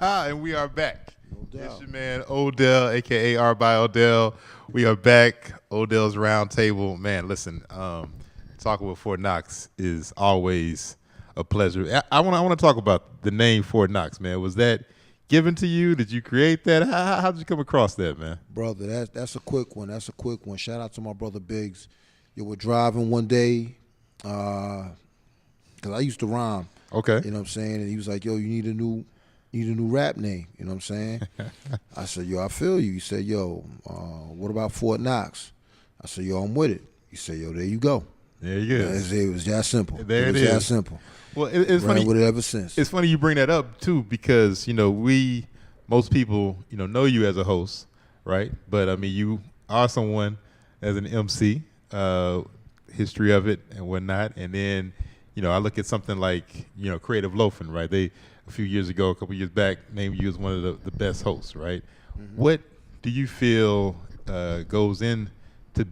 And we are back. No It's doubt. your man Odell, aka Artbyodell. We are back. Odell's Roundtable. Man, listen, talking with Fort Knox is always a pleasure. I want to talk about the name Fort Knox, man. Was that given to you? Did you create that? How did you come across that, man? Brother, that's a quick one. That's a quick one. Shout out to my brother Biggs. You were driving one day, because I used to rhyme. Okay. You know what I'm saying? And he was like, yo, you need a new rap name. You know what I'm saying? I said, yo, I feel you. He said, yo, what about Fort Knox? I said, yo, I'm with it. He said, yo, there you go. There you go. It was that simple. There it was is. that simple. Well, it's Ran funny. with it ever since. It's funny you bring that up too, because most people know you as a host, right? But I mean, you are someone as an MC, history of it and whatnot, and then I look at something like Creative Loafing, right? They a few years ago, a couple years back, named you as one of the best hosts, right? Mm-hmm. What do you feel goes into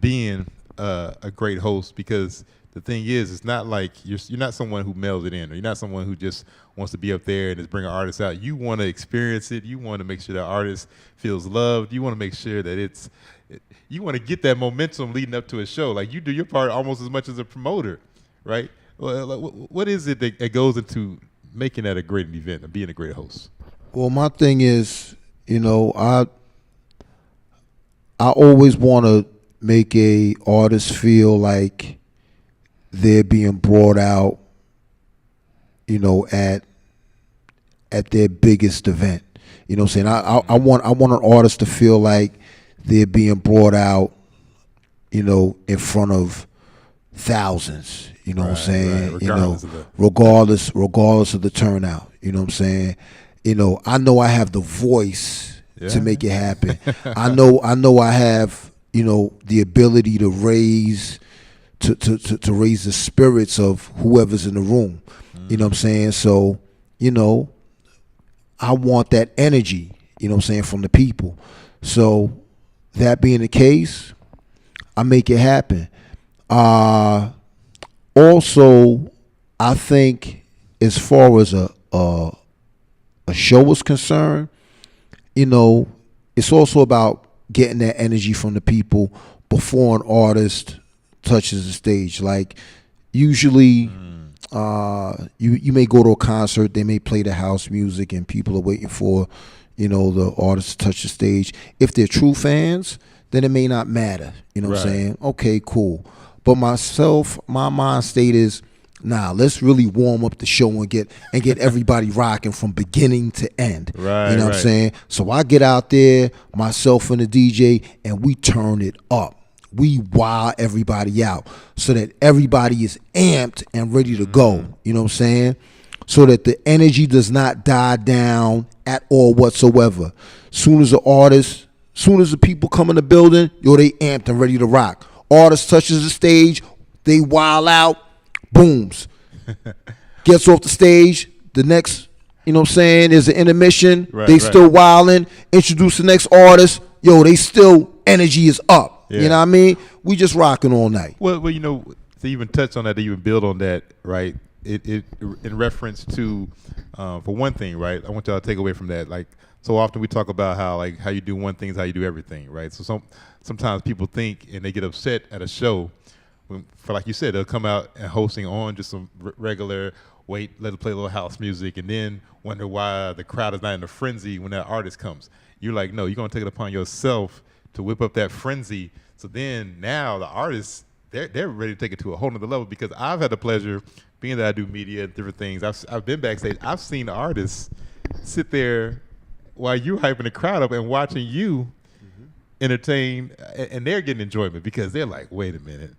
being a great host? Because the thing is, it's not like you're not someone who mails it in, or you're not someone who just wants to be up there and just bring an artist out. You want to experience it. You want to make sure the artist feels loved. You want to make sure that you want to get that momentum leading up to a show. Like, you do your part almost as much as a promoter, right? Well, like, what is it that goes into making that a great event and being a great host? Well, my thing is, I always want to make a artist feel like they're being brought out, at their biggest event. You know what I'm saying? I want an artist to feel like they're being brought out, in front of thousands. You know what I'm saying? Right. Regardless of the turnout. You know what I'm saying? I know I have the voice to make it happen. I know I have, the ability to raise raise the spirits of whoever's in the room. You know what I'm saying? So, I want that energy, from the people. So, that being the case, I make it happen. Also, I think as far as a show is concerned, it's also about getting that energy from the people before an artist touches the stage. Like, usually you may go to a concert, they may play the house music, and people are waiting for the artist to touch the stage. If they're true fans, then it may not matter. You know what I'm saying? Okay, cool. But my mind state is, nah, let's really warm up the show and get everybody rocking from beginning to end. Right, you know what I'm saying? So I get out there, myself and the DJ, and we turn it up. We wow everybody out so that everybody is amped and ready to go. You know what I'm saying? So that the energy does not die down at all whatsoever. Soon as the people come in the building, they amped and ready to rock. Artist touches the stage, they wild out, booms. Gets off the stage, the next, is an intermission. They still wilding, introduce the next artist. They still, energy is up. Yeah. You know what I mean? We just rocking all night. Well, to even touch on that, to even build on that, right? It in reference to, for one thing, right? I want y'all to take away from that. Like, so often we talk about how you do one thing is how you do everything, right? So sometimes people think and they get upset at a show for, like you said, they'll come out and hosting on just some regular, let it play a little house music, and then wonder why the crowd is not in a frenzy when that artist comes. You're like, no, you're gonna take it upon yourself to whip up that frenzy. So then now the artists, they're ready to take it to a whole nother level, because I've had the pleasure, being that I do media and different things, I've been backstage. I've seen the artists sit there while you hyping the crowd up and watching you entertain, and they're getting enjoyment because they're like, wait a minute.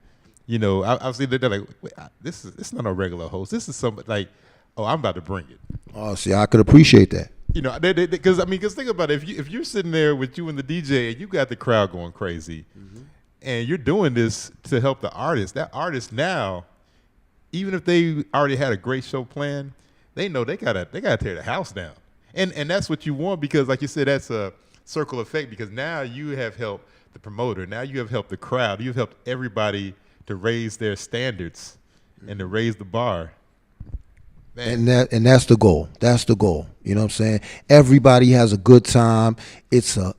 I've seen that they're like, wait, this is not a regular host. This is somebody like, oh, I'm about to bring it. Oh, see, I could appreciate that. Because think about it. If you're sitting there with you and the DJ and you got the crowd going crazy, and you're doing this to help the artist, that artist now, even if they already had a great show planned, they know they gotta tear the house down, and that's what you want, because like you said, that's a circle effect, because now you have helped the promoter, now you have helped the crowd, you've helped everybody to raise their standards and to raise the bar. Man. And that's the goal. That's the goal. You know what I'm saying? Everybody has a good time. It's a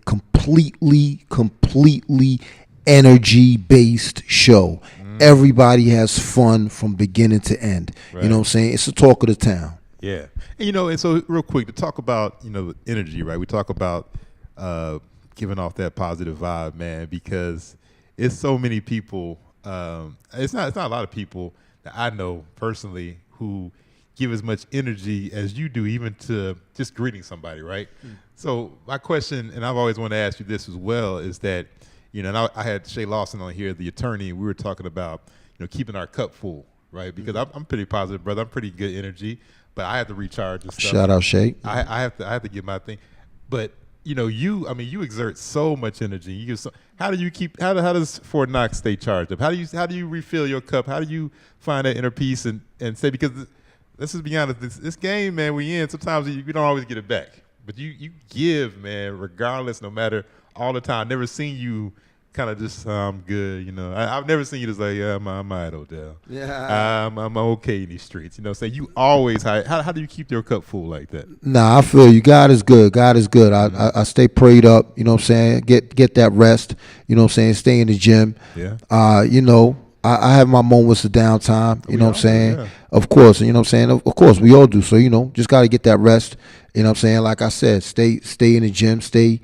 completely energy based show. Everybody has fun from beginning to end. Right. You know what I'm saying? It's the talk of the town. Yeah. And, and so real quick to talk about, energy, right? We talk about giving off that positive vibe, man, because it's so many people. It's not a lot of people that I know personally who give as much energy as you do, even to just greeting somebody, right? So my question, and I've always wanted to ask you this as well, is that, and I had Shay Lawson on here, the attorney, and we were talking about, keeping our cup full, right? Because I'm pretty positive, brother. I'm pretty good energy, but I have to recharge and stuff. Shout out Shay. I have to give my thing, but you exert so much energy. How does Fort Knox stay charged up? How do you refill your cup? How do you find that inner peace and say, because let's just be honest, this game, man, we in, sometimes we don't always get it back, but you give, man, regardless, no matter, all the time. I've never seen you kind of just, I'm good, I've never seen you just like, yeah, I'm all right, Odell. Yeah. I'm okay in these streets, so you always, how do you keep your cup full like that? Nah, I feel you. God is good. God is good. I stay prayed up, you know what I'm saying? Get that rest, you know what I'm saying? Stay in the gym. Yeah. I have my moments of downtime, you know what I'm saying? Yeah. Of course, you know what I'm saying? Of course, we all do. So, just got to get that rest, you know what I'm saying? Like I said, stay in the gym, stay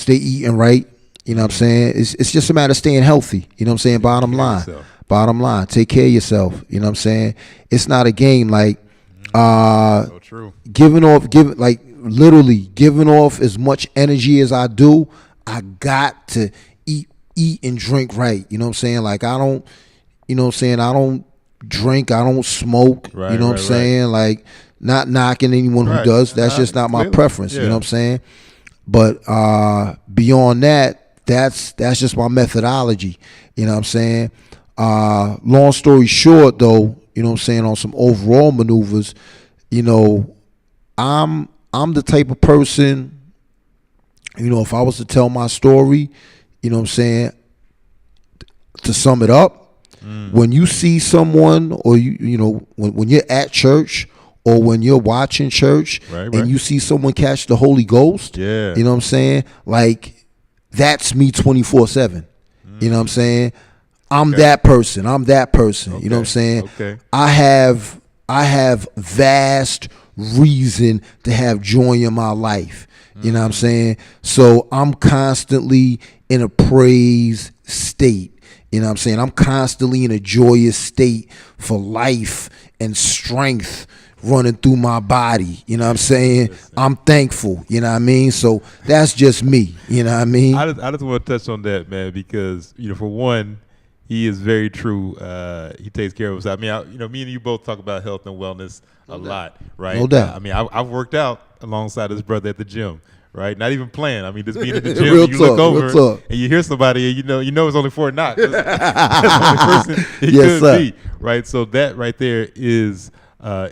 eating right, you know what I'm saying? It's just a matter of staying healthy, you know what I'm saying? Bottom line, take care of yourself, you know what I'm saying? It's not a game like So true. literally giving off as much energy as I do. I got to eat and drink right, you know what I'm saying? Like I don't, you know what I'm saying? I don't drink, I don't smoke, right, you know what I'm saying? Like not knocking anyone who does. That's just not my preference, you know what I'm saying? But beyond that, that's just my methodology, you know what I'm saying? Long story short though, you know what I'm saying, on some overall maneuvers, I'm the type of person, if I was to tell my story, you know what I'm saying, to sum it up, when you see someone, or when you're at church or when you're watching church, and you see someone catch the Holy Ghost, you know what I'm saying, like that's me 24/7. You know what I'm saying? I'm that person. You know what I'm saying? I have vast reason to have joy in my life. You know what I'm saying? So I'm constantly in a praise state. You know what I'm saying? I'm constantly in a joyous state for life and strength running through my body. You know what I'm saying? I'm thankful. You know what I mean? So that's just me. You know what I mean? I just want to touch on that, man, because, for one, he is very true. He takes care of us. I mean, me and you both talk about health and wellness a lot, right? No doubt. I mean, I've worked out alongside his brother at the gym, right? Not even playing. I mean, just being at the gym, you look over and you hear somebody, and you know it's only Fort Knox. That's the only person it could be, right? So that right there is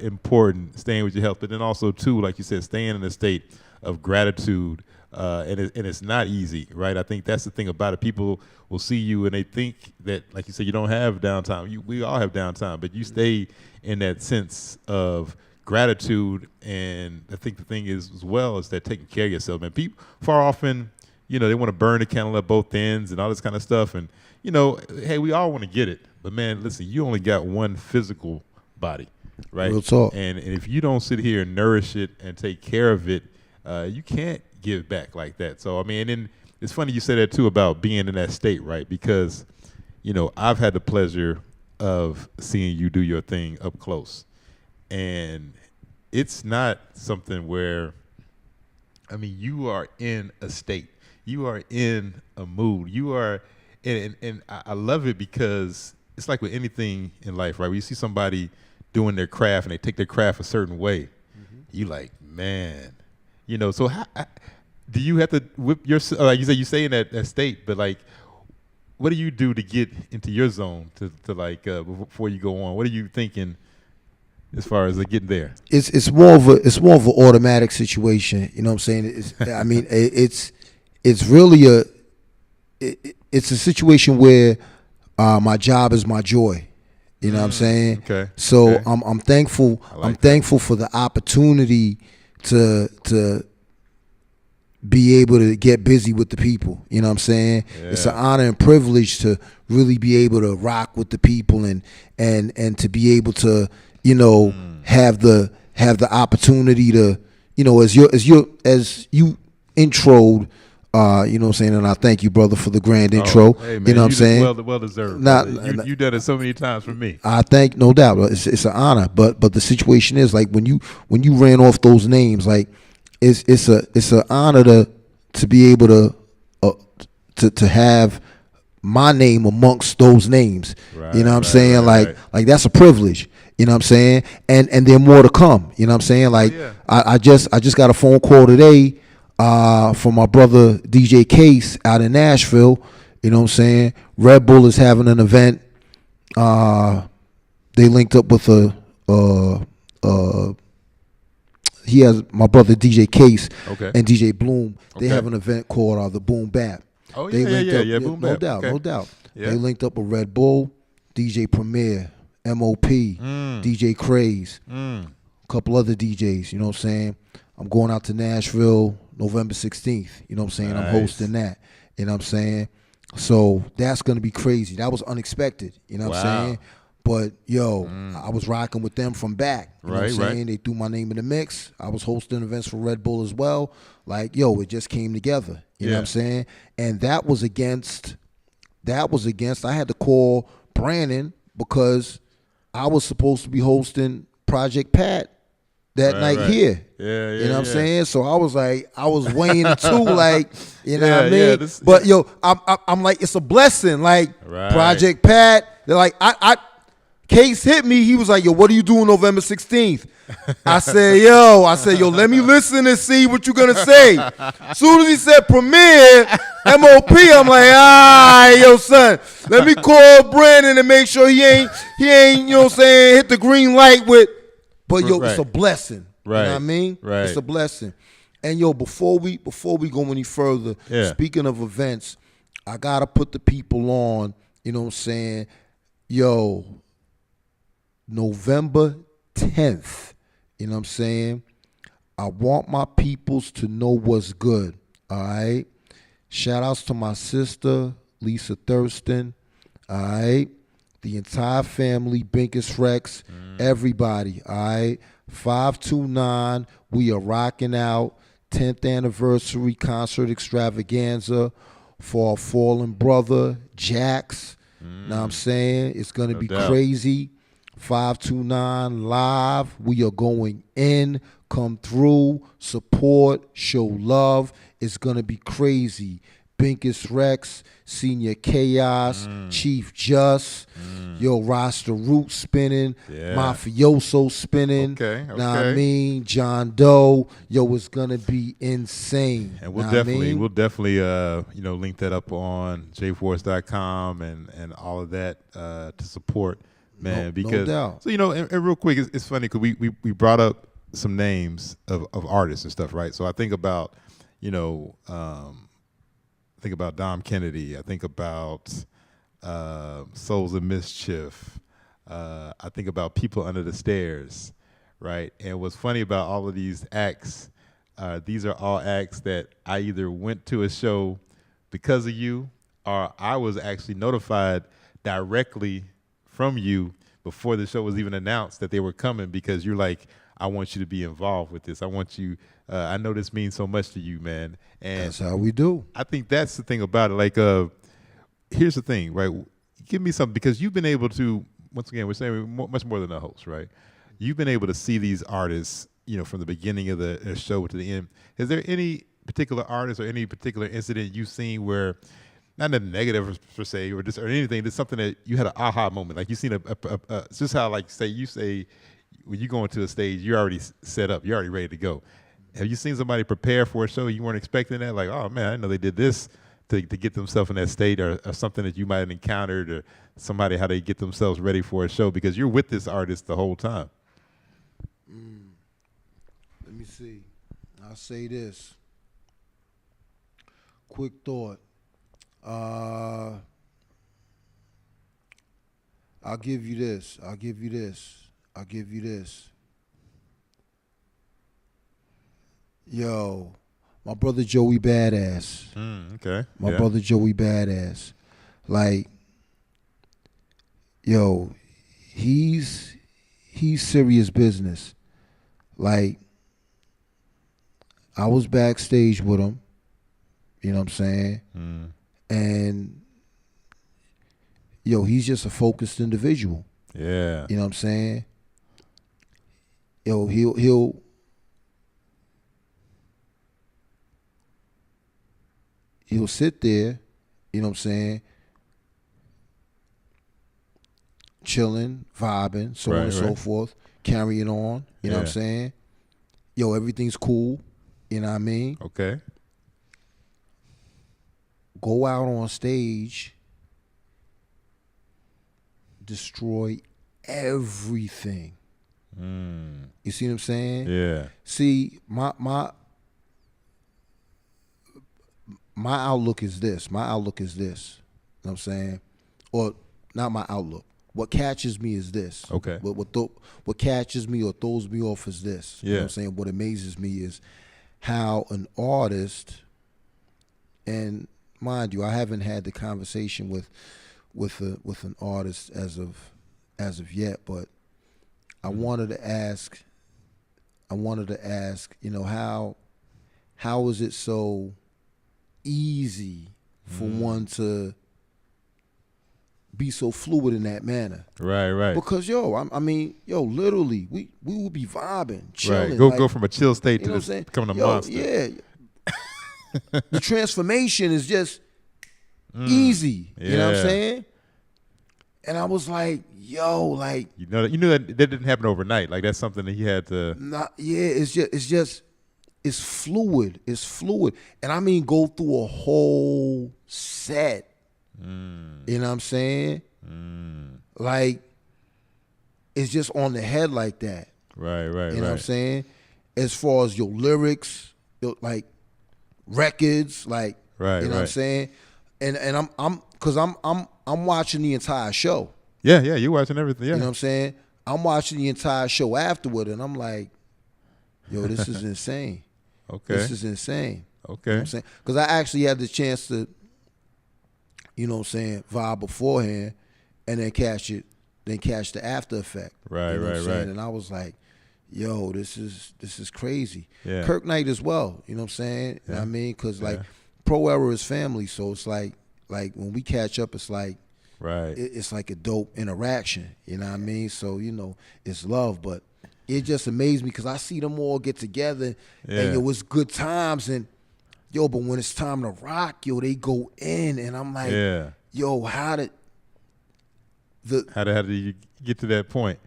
important, staying with your health. But then also, too, like you said, staying in a state of gratitude. And it's not easy, right? I think that's the thing about it. People will see you and they think that, like you said, you don't have downtime. We all have downtime, but you stay in that sense of gratitude. And I think the thing is, as well, is that taking care of yourself. And people far often, they want to burn the candle at both ends and all this kind of stuff. And, hey, we all want to get it. But, man, listen, you only got one physical body, right? Real talk. And if you don't sit here and nourish it and take care of it, you can't give back like that. So, I mean, and it's funny you say that, too, about being in that state, right? Because, I've had the pleasure of seeing you do your thing up close. And it's not something where, I mean, you are in a state. You are in a mood. You are, and I love it because it's like with anything in life, right? When you see somebody doing their craft and they take their craft a certain way, you like, man, so how, do you have to whip your, like you say in that state, but like, what do you do to get into your zone to like, before you go on? What are you thinking as far as getting there? It's more of an automatic situation. You know what I'm saying? It's really it's a situation where my job is my joy. You know what I'm saying? Okay. So Okay. I'm thankful. I like I'm that. thankful for the opportunity to be able to get busy with the people. You know what I'm saying? It's an Yeah. honor and privilege to really be able to rock with the people and to be able to, you know, have the opportunity to, you know, as you introed, you know what I'm saying, and I thank you, brother, for the grand intro. Hey man, you know what I'm saying? Well deserved. Not, Brother. You done it so many times for me. I think, no doubt, it's an honor. But the situation is, like, when you ran off those names, like, it's an honor to be able to have my name amongst those names. You know what I'm saying? Like that's a privilege. You know what I'm saying? And there are more to come. You know what I'm saying? Like, yeah. I just got a phone call today from my brother DJ Case out in Nashville. You know what I'm saying? Red Bull is having an event. They linked up with he has my brother DJ Case Okay. and DJ Bloom. They Okay. have an event called the Boom Bap. Oh They yeah, linked up, Boom no bap. doubt, Okay. no doubt. Yeah. They linked up with Red Bull, DJ Premier, MOP, DJ Craze, a couple other DJs. You know what I'm saying? I'm going out to Nashville November 16th. You know what I'm saying? I'm Nice. hosting that. You know what I'm saying? So that's gonna be crazy. That was unexpected. You know what I'm Wow. saying? But yo, I was rocking with them from back. You know what I'm Right. saying? They threw my name in the mix. I was hosting events for Red Bull as well. Like, yo, it just came together. You know what I'm saying? And that was against I had to call Brandon because I was supposed to be hosting Project Pat that night here. Yeah. You know what I'm saying? So I was weighing the two, like, you know what I Yeah, mean? But yo, I'm like, it's a blessing. Like, Right. Project Pat, they're like, Case hit me. He was like, yo, what are you doing November 16th? I said, yo, let me listen and see what you're going to say. As soon as he said premiere, MOP, I'm like, yo, son, let me call Brandon and make sure he ain't, you know what I'm saying, hit the green light with. But yo, it's a blessing. Right. You know what I mean? Right. It's a blessing. And yo, before we go any further, speaking of events, I gotta put the people on, you know what I'm saying? Yo, November 10th, you know what I'm saying? I want my peoples to know what's good. All right. Shout outs to my sister, Lisa Thurston. All right. The entire family, Binkus Rex, everybody. All right. 529, we are rocking out. 10th anniversary concert extravaganza for our fallen brother, Jax. Know what I'm saying? It's going to be crazy. 529 live. We are going in. Come through, support, show love. It's going to be crazy. Binkus Rex, Senior Chaos, Chief Just, yo, Rasta Root spinning, Mafioso spinning. Okay. Know what I mean? John Doe. Yo, it's going to be insane. And we'll definitely link that up on jforce.com and all of that to support, man. Because no doubt. So and real quick, it's funny because we brought up some names of artists and stuff, right? So I think about think about Dom Kennedy. I think about Souls of Mischief. I think about People Under the Stairs, right? And what's funny about all of these acts, these are all acts that I either went to a show because of you, or I was actually notified directly from you before the show was even announced that they were coming, because you're like, I want you to be involved with this. I want you. I know this means so much to you, man. And that's how we do. I think that's the thing about it. Like, here's the thing, right? Give me something, because you've been able to. Once again, we're saying much more than a host, right? You've been able to see these artists, from the beginning of the show to the end. Is there any particular artist or any particular incident you've seen where, not in a negative per se, or anything, just something that you had an aha moment, like you seen it's just how, like, you say when you go into a stage, you're already set up, you're already ready to go. Have you seen somebody prepare for a show you weren't expecting that? Like, oh man, I know they did this to get themselves in that state, or something that you might have encountered, or somebody, how they get themselves ready for a show, because you're with this artist the whole time. Let me see. I'll say this. Quick thought. I'll give you this. I'll give you this. I'll give you this. Yo, my brother Joey Badass. Okay. My Yeah. brother Joey Badass. Like, yo, he's serious business. Like, I was backstage with him. You know what I'm saying? And yo, he's just a focused individual. Yeah. You know what I'm saying? Yo, he'll sit there, you know what I'm saying, chilling, vibing, so on and so forth, carrying on, you know what I'm saying? Yo, everything's cool, you know what I mean? Okay. Go out on stage, destroy everything. You see what I'm saying? Yeah. See, my outlook is this. My outlook is this. You know what I'm saying? Or not my outlook. What catches me is this. Okay. What catches me or throws me off is this. You know what I'm saying? What amazes me is how an artist, and mind you, I haven't had the conversation with an artist as of yet, but I wanted to ask, you know, how is it so easy for one to be so fluid in that manner? Right. Because I mean, literally, we will be vibing, chilling. Right. Go from a chill state you know to becoming a monster. Yeah. The transformation is just easy. Yeah. You know what I'm saying? And I was like, yo, like, you knew that didn't happen overnight. Like, that's something that he had to. It's fluid. It's fluid. And I mean, go through a whole set. You know what I'm saying? Like, it's just on the head like that. Right. You know what I'm saying? As far as your lyrics, like records, like, you know what I'm saying? And I'm watching the entire show. Yeah, you're watching everything. Yeah. You know what I'm saying? I'm watching the entire show afterward, and I'm like, yo, this is insane. Okay. This is insane. Okay. You know what I'm saying? Because I actually had the chance to, you know what I'm saying, vibe beforehand and then catch the after effect. Right, you know what I'm saying? right. And I was like, yo, this is crazy. Yeah. Kirk Knight as well, you know what I'm saying? Yeah. You know what I mean? Because, like, Pro Era is family, so it's like when we catch up, it's like, it's like a dope interaction, you know what I mean? So, you know, it's love, but it just amazed me because I see them all get together and, yo, it's good times, and, yo, but when it's time to rock, yo, they go in, and I'm like, yo, how did you get to that point?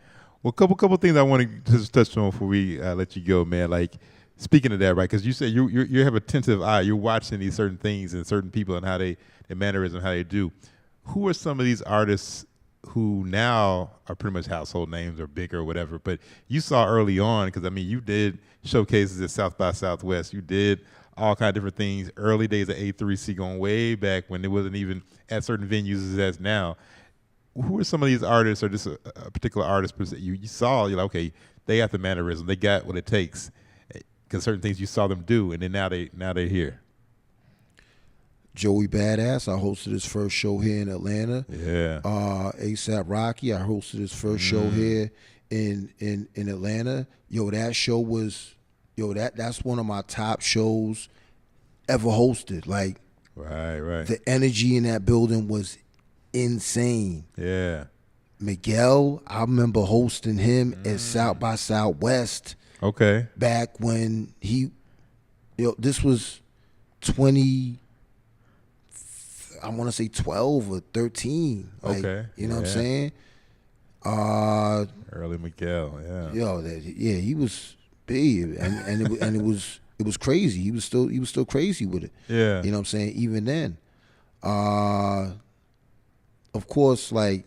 Well, couple things I want to just touch on before we let you go, man. Like, speaking of that, right? Because you say you have a attentive eye. You're watching these certain things and certain people and how their mannerism, how they do. Who are some of these artists who now are pretty much household names or big or whatever? But you saw early on, because I mean, you did showcases at South by Southwest. You did all kind of different things. Early days of A3C, going way back when it wasn't even at certain venues as now. Who are some of these artists, or just a particular artist that you saw? You're like, okay, they got the mannerism, they got what it takes, because certain things you saw them do, and then now they're here. Joey Badass, I hosted his first show here in Atlanta. Yeah. ASAP Rocky, I hosted his first show here in Atlanta. Yo, that show was, that's one of my top shows ever hosted. Like, right. The energy in that building was insane. Yeah. Miguel, I remember hosting him at South by Southwest. Okay. Back when this was 12 or 13. Like, okay. You know what I'm saying? Early Miguel, yeah. Yo, he was big, and it was crazy. He was still crazy with it. Yeah. You know what I'm saying? Even then. Of course, like,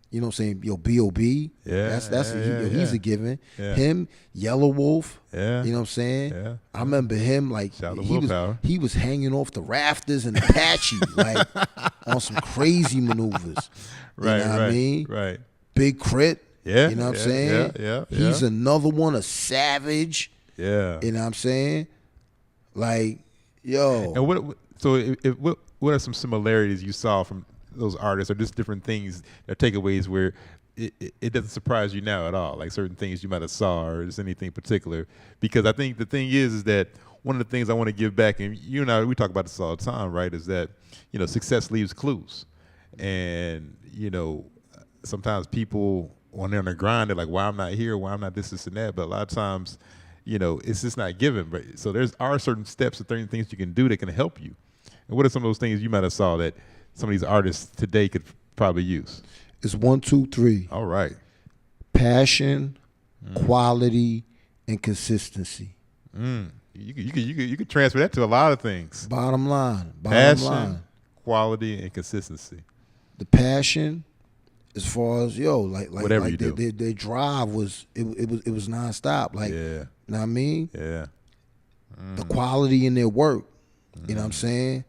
you know what I'm saying? Yo, B.O.B. Yeah. He's a given. Yeah. Him, Yellow Wolf. Yeah. You know what I'm saying? Yeah. I remember him, like, he was hanging off the rafters in Apache, like, on some crazy maneuvers. You know what I mean? Right. Big Crit. Yeah. You know what I'm saying? Yeah. He's another one, a savage. Yeah. You know what I'm saying? Like, yo. And what are some similarities you saw from those artists, or just different things or takeaways where it doesn't surprise you now at all, like certain things you might have saw or just anything particular? Because I think the thing is that one of the things I want to give back, and you and I, we talk about this all the time, right, is that, success leaves clues. And, sometimes people, when they're on the grind, they're like, why I'm not here, why I'm not this, and that. But a lot of times, it's just not given. But so are certain steps or certain things you can do that can help you. And what are some of those things you might have saw that some of these artists today could probably use? It's 1, 2, 3. All right. Passion, quality, and consistency. You could transfer that to a lot of things. Bottom line. Passion, quality, and consistency. The passion, as far as whatever like you do. Their drive was it was nonstop. Like, yeah. You know what I mean? Yeah. The quality in their work. You know what I'm saying?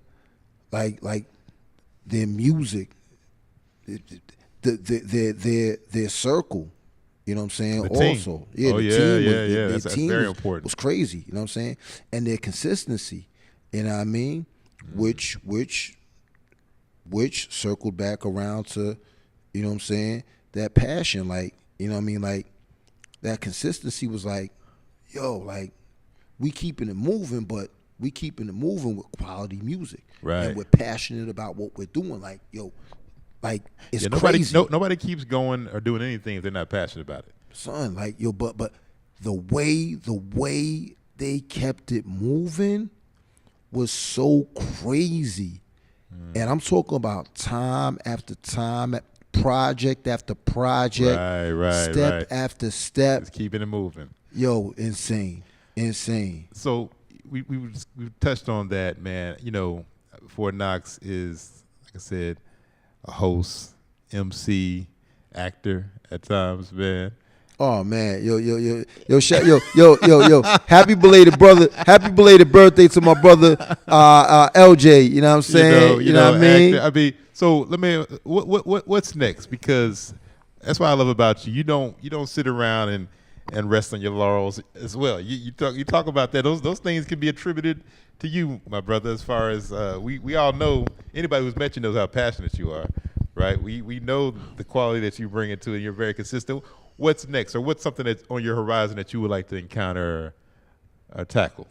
Like their music, their circle. You know what I'm saying? The team. Also, yeah, Oh, the yeah, team. yeah. Their That's team very was, important. Was crazy. You know what I'm saying? And their consistency. You know what I mean? Which circled back around to, you know what I'm saying, that passion. Like, you know what I mean? Like, that consistency was like, yo, like, we keeping it moving, but we keeping it moving with quality music. Right. And we're passionate about what we're doing. Like, yo, like, it's crazy. Nobody keeps going or doing anything if they're not passionate about it. Son, like, yo, but the way they kept it moving was so crazy. And I'm talking about time after time, project after project, step after step. Just keeping it moving. Yo, insane. So we touched on that, man. Fort Knox is, like I said, a host, MC, actor at times, man. Oh man, yo, happy belated birthday to my brother LJ. You know what I'm saying? You know what I mean? So let me. What's next? Because that's what I love about you. You don't sit around and rest on your laurels as well. You talk about that. Those things can be attributed to you, my brother. As far as we all know, anybody who's met you knows how passionate you are, right? We know the quality that you bring into it. You're very consistent. What's next, or what's something that's on your horizon that you would like to encounter or tackle?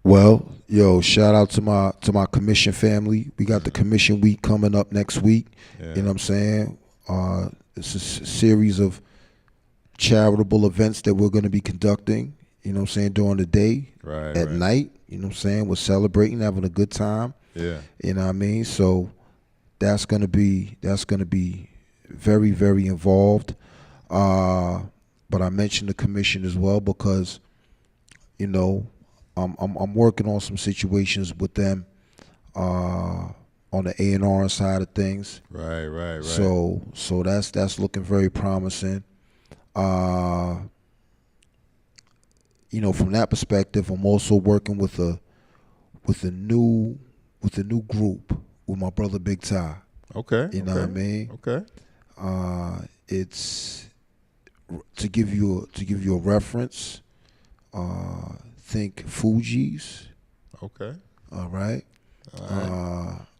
Well, yo, shout out to my commission family. We got the commission week coming up next week. Yeah. You know what I'm saying? It's a series of charitable events that we're going to be conducting, you know what I'm saying, during the day, at night, you know what I'm saying? We're celebrating, having a good time. Yeah. You know what I mean? So that's going to be very, very involved. But I mentioned the commission as well because, I'm working on some situations with them on the A&R side of things. Right. So that's looking very promising. From that perspective, I'm also working with a new group with my brother Pt.2. Okay. You know what I mean? Okay. It's to give you a reference. Think Fugees. Okay. All right.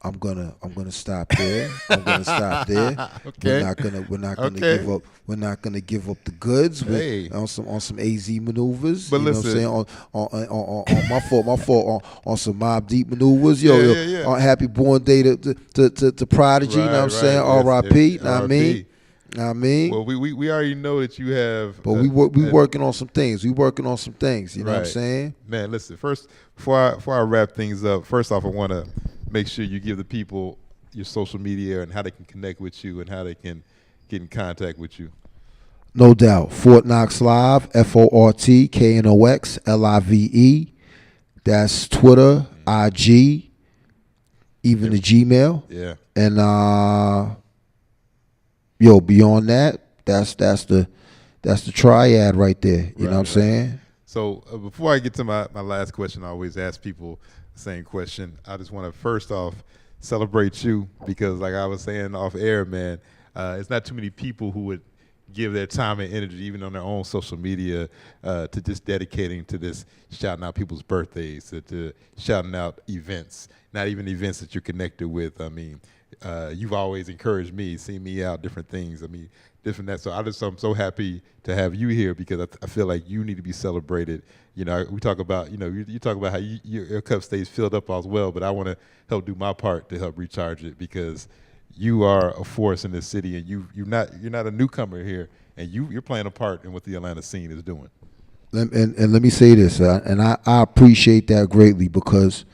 I'm gonna stop there. Okay. We're not gonna give up. We're not gonna give up the goods on some AZ maneuvers. But you listen, know what I'm saying? On my fault on some Mob Deep maneuvers. Yo. On happy born day to Prodigy. You know what I'm saying? R.I.P. You know what I mean? Well, we already know that you have. But we working on some things. You know what I'm saying? Man, listen. First, before I wrap things up, first off, I want to make sure you give the people your social media and how they can connect with you and how they can get in contact with you. No doubt. Fort Knox Live, FortKnox Live. That's Twitter, IG, even the Gmail. Yeah. And beyond that, that's the triad right there. You know what I'm saying? So before I get to my last question, I always ask people the same question. I just want to first off celebrate you because, like I was saying off air, man, it's not too many people who would give their time and energy, even on their own social media, to just dedicating to this, shouting out people's birthdays, to shouting out events, not even events that you're connected with. I mean, you've always encouraged me, seen me out, different things. I mean, different that. So I'm so happy to have you here because I feel like you need to be celebrated. You know, we talk about, you talk about how your cup stays filled up as well, but I want to help do my part to help recharge it because you are a force in this city, and you're not a newcomer here, and you're playing a part in what the Atlanta scene is doing. And let me say this, and I appreciate that greatly because,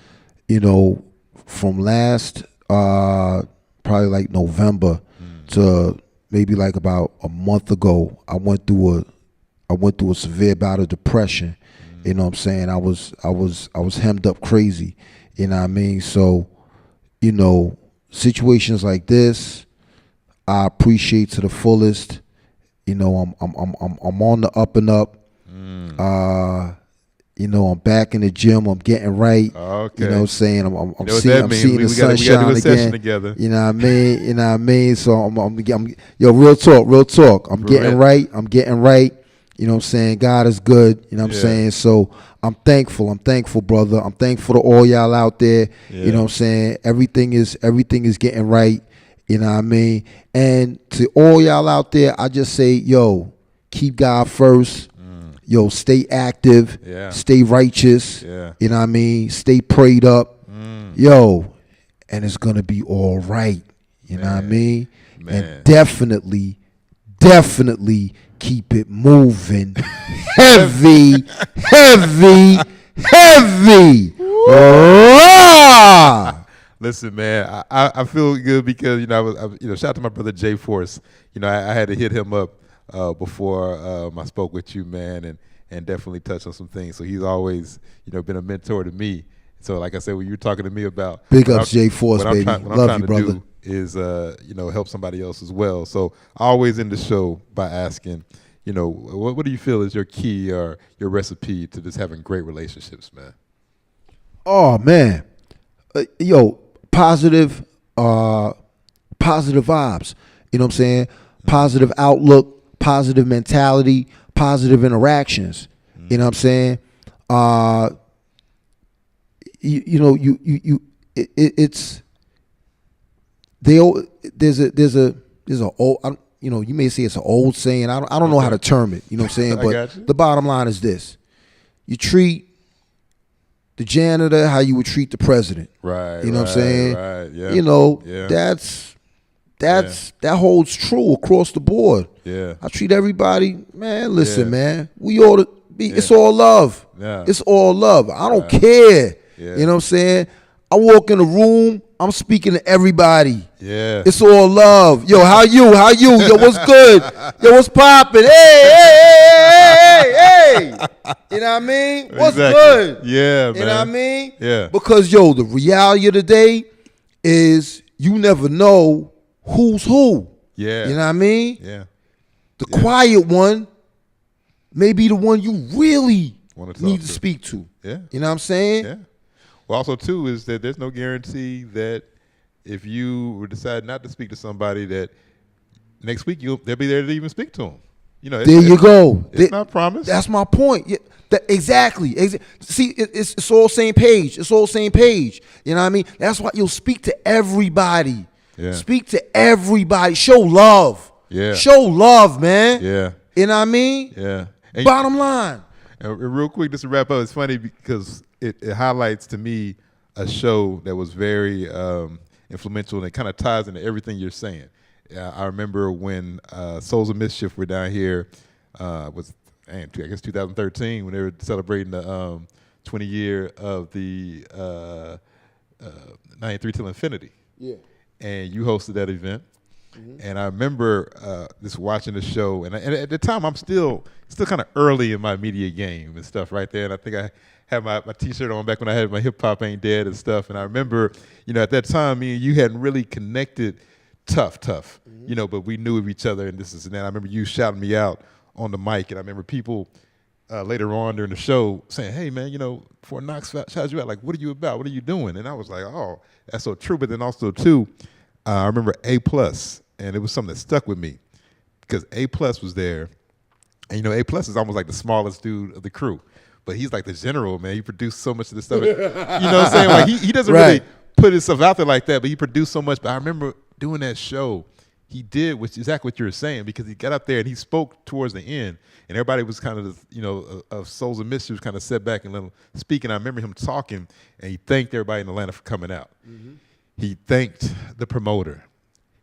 from last probably like November to maybe like about a month ago, I went through a severe bout of depression. You know what I'm saying? I was hemmed up crazy. You know what I mean? So, situations like this, I appreciate to the fullest. I'm on the up and up. I'm back in the gym. I'm getting right. Okay. You know what I'm saying? I'm seeing the sunshine we gotta do a again. session together. You know what I mean? You know what I mean? So I'm real talk. I'm getting right. You know what I'm saying? God is good. You know what I'm saying? So I'm thankful, brother. I'm thankful to all y'all out there. Yeah. You know what I'm saying? Everything is getting right. You know what I mean? And to all y'all out there, I just say, keep God first. Stay active. Yeah. Stay righteous. Yeah. You know what I mean? Stay prayed up. And it's going to be all right. You know what I mean? Man. And definitely keep it moving. Heavy. Listen, man, I feel good because I was shout out to my brother Jay Force. I had to hit him up before I spoke with you, man, and definitely touch on some things. So he's always been a mentor to me. So like I said, when you were talking to me about big ups Jay Force, baby, love you, brother. Do is help somebody else as well. So I always end the show by asking, what do you feel is your key or your recipe to just having great relationships, man? Oh man, positive vibes. You know what I'm saying? Positive outlook, positive mentality, positive interactions. You know what I'm saying? There's a old, you may say it's an old saying. I don't know how to term it. You know what I'm saying? But the bottom line is this: you treat the janitor how you would treat the president. Right. You know what I'm saying? Right. Yeah. That holds true across the board. Yeah. I treat everybody, man. Listen, man. We ought to be. It's all love. Yeah. It's all love. I don't care. Yeah. You know what I'm saying? I walk in a room, I'm speaking to everybody. Yeah. It's all love. Yo, how you? Yo, what's good? Yo, what's poppin'? Hey. You know what I mean? What's good? Yeah, man. You know what I mean? Yeah. Because, the reality of the day is you never know who's who. Yeah. You know what I mean? Yeah. The quiet one may be the one you really need to speak to. Yeah. You know what I'm saying? Yeah. Well, also, too, is that there's no guarantee that if you would decide not to speak to somebody that next week they'll be there to even speak to them. There you go. It's not promised. That's my point. Yeah, exactly. See, it's all same page. It's all same page. You know what I mean? That's why you'll speak to everybody. Yeah. Speak to everybody. Show love. Yeah. Show love, man. Yeah. You know what I mean? Yeah. And bottom line. And real quick, just to wrap up, it's funny because it highlights to me a show that was very influential, and it kind of ties into everything you're saying. I remember when Souls of Mischief were down here, I guess 2013, when they were celebrating the 20 year of the 93 Till Infinity. Yeah. And you hosted that event. Mm-hmm. And I remember just watching the show, and at the time I'm still kind of early in my media game and stuff right there. And I think I had my T-shirt on back when I had my Hip Hop Ain't Dead and stuff. And I remember, at that time, me and you hadn't really connected tough, mm-hmm. But we knew of each other and this and that. I remember you shouting me out on the mic, and I remember people later on during the show saying, "Hey man, Fort Knox shouted you out. Like, what are you about? What are you doing?" And I was like, "Oh, that's so true." But then also too, I remember A+, and it was something that stuck with me because A+ was there, and you know A+ is almost like the smallest dude of the crew, but he's like the general, man. He produced so much of this stuff. You know what I'm saying? Like he doesn't really put himself out there like that, but he produced so much. But I remember doing that show. He did exactly what you were saying, because he got up there and he spoke towards the end, and everybody was kind of, you know, of Souls of Mystery was kind of set back and let him speak. And I remember him talking, and he thanked everybody in Atlanta for coming out. Mm-hmm. He thanked the promoter.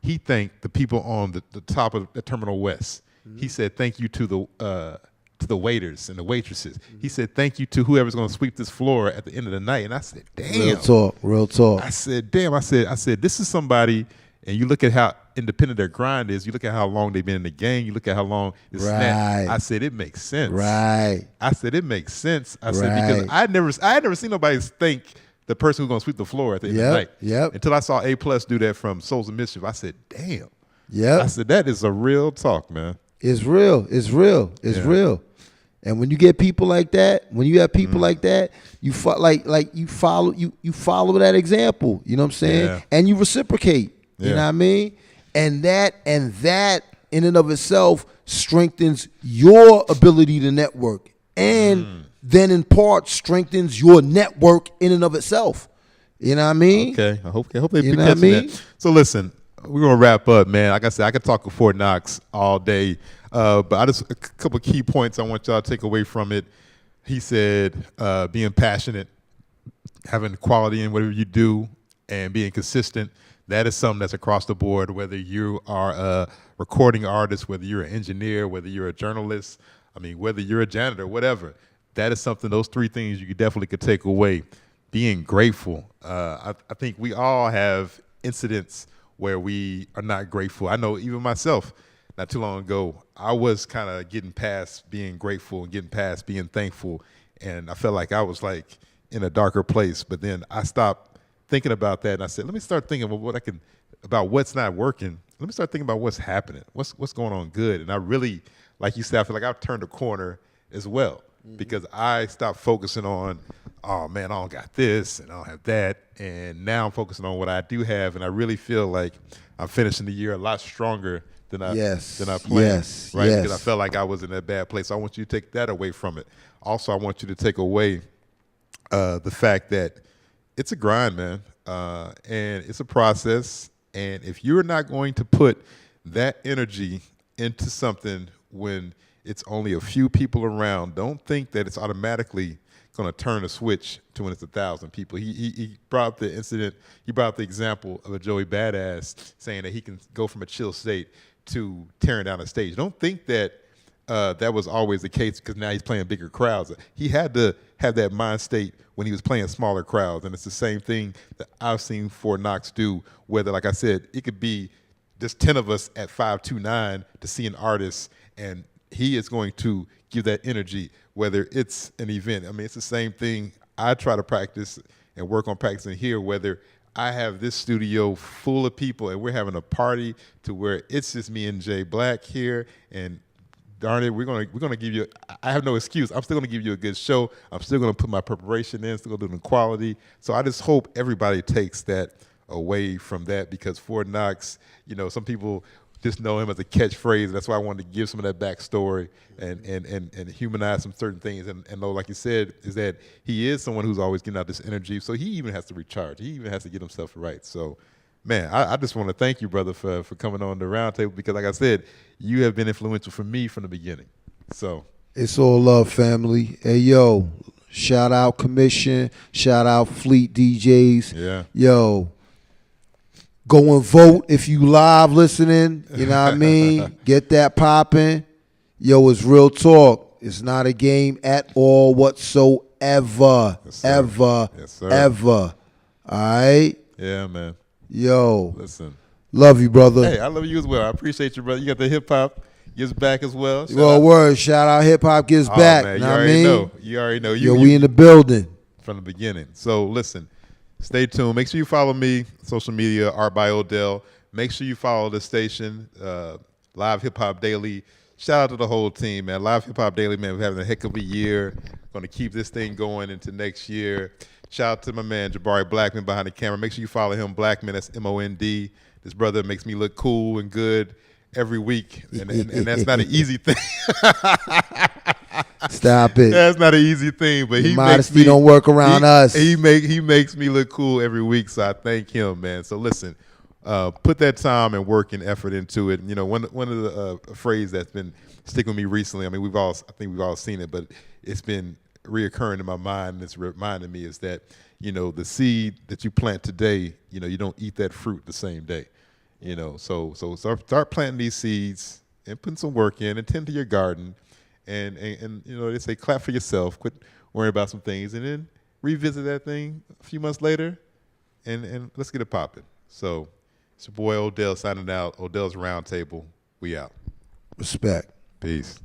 He thanked the people on the top of the Terminal West. Mm-hmm. He said thank you to the waiters and the waitresses. Mm-hmm. He said thank you to whoever's going to sweep this floor at the end of the night. And I said, damn. Real talk. I said, damn. I said, this is somebody. And you look at how independent their grind is. You look at how long they've been in the game. You look at how long it's snapped. I said, it makes sense. Right. I said, it makes sense. I said, because I had never seen nobody thank the person who's going to sweep the floor at the end of the night. Yep. Until I saw A+ do that from Souls of Mischief. I said, damn. Yeah. I said, that is a real talk, man. It's real. It's real. It's real. And when you get people like that, when you have people like that, you you follow that example. You know what I'm saying? Yeah. And you reciprocate. You know what I mean? And that in and of itself strengthens your ability to network, and then in part strengthens your network in and of itself. You know what I mean? Okay. I hope they pick up that. So listen, we're gonna wrap up, man. Like I said, I could talk with Fort Knox all day, but I just a couple key points I want y'all to take away from it. He said being passionate, having quality in whatever you do, and being consistent. That is something that's across the board, whether you are a recording artist, whether you're an engineer, whether you're a journalist, whether you're a janitor, whatever. That is something, those three things you definitely could take away. Being grateful. I think we all have incidents where we are not grateful. I know even myself, not too long ago, I was kind of getting past being grateful and getting past being thankful, and I felt like I was like in a darker place. But then I stopped thinking about that, and I said, let me start thinking about what's not working. Let me start thinking about what's happening, what's going on good. And I really, like you said, I feel like I've turned a corner as well, because I stopped focusing on, oh man, I don't got this and I don't have that, and now I'm focusing on what I do have, and I really feel like I'm finishing the year a lot stronger than I planned, right? Because I felt like I was in a bad place. So I want you to take that away from it. Also, I want you to take away the fact that it's a grind, man, and it's a process. And if you're not going to put that energy into something when it's only a few people around, don't think that it's automatically going to turn a switch to when it's 1,000 people. He brought up the incident. He brought up the example of a Joey Badass saying that he can go from a chill state to tearing down a stage. Don't think that that was always the case, because now he's playing bigger crowds. He had to have that mind state when he was playing smaller crowds, and it's the same thing that I've seen Fort Knox do, whether, like I said, it could be just 10 of us at 529 to see an artist, and he is going to give that energy, whether it's an event. It's the same thing I try to practice and work on practicing here, whether I have this studio full of people and we're having a party to where it's just me and Jay Black here, and darn it, we're gonna give you. I have no excuse. I'm still gonna give you a good show. I'm still gonna put my preparation in. Still gonna do the quality. So I just hope everybody takes that away from that, because Fort Knox, some people just know him as a catchphrase. That's why I wanted to give some of that backstory and humanize some certain things. And though, like you said, is that he is someone who's always getting out this energy. So he even has to recharge. He even has to get himself right. So, man, I just want to thank you, brother, for coming on the Roundtable, because, like I said, you have been influential for me from the beginning. So it's all love, family. Hey, yo, shout out Commission, shout out Fleet DJs. Yeah. Yo, go and vote if you live listening. You know what I mean? Get that popping. Yo, it's real talk. It's not a game at all whatsoever. Yes, ever. Yes, sir. Ever. All right? Yeah, man. Yo. Listen. Love you, brother. Hey, I love you as well. I appreciate you, brother. You got the hip hop gives back as well. Word. Shout out Hip Hop Gives Back. Man, you already know. You already know. We in the building. From the beginning. So listen, stay tuned. Make sure you follow me, social media, Artbyodell. Make sure you follow the station, Live Hip Hop Daily. Shout out to the whole team, man. Live Hip Hop Daily, man, we're having a heck of a year. Going to keep this thing going into next year. Shout out to my man, Jabari Blackman, behind the camera. Make sure you follow him, Blackman, that's MOND. this brother makes me look cool and good every week, and that's not an easy thing. Stop it. That's not an easy thing, but he modesty makes me, don't work around us. He makes me look cool every week, so I thank him, man. So listen, put that time and work and effort into it. You know, one of the phrase that's been sticking with me recently. I mean, I think we've all seen it, but it's been reoccurring in my mind. And it's reminding me is that, you know, the seed that you plant today, you know, you don't eat that fruit the same day. You know, so start planting these seeds and putting some work in and tend to your garden. And you know, they say clap for yourself, quit worrying about some things, and then revisit that thing a few months later, and let's get it popping. So it's your boy Odell signing out. Odell's Roundtable. We out. Respect. Peace.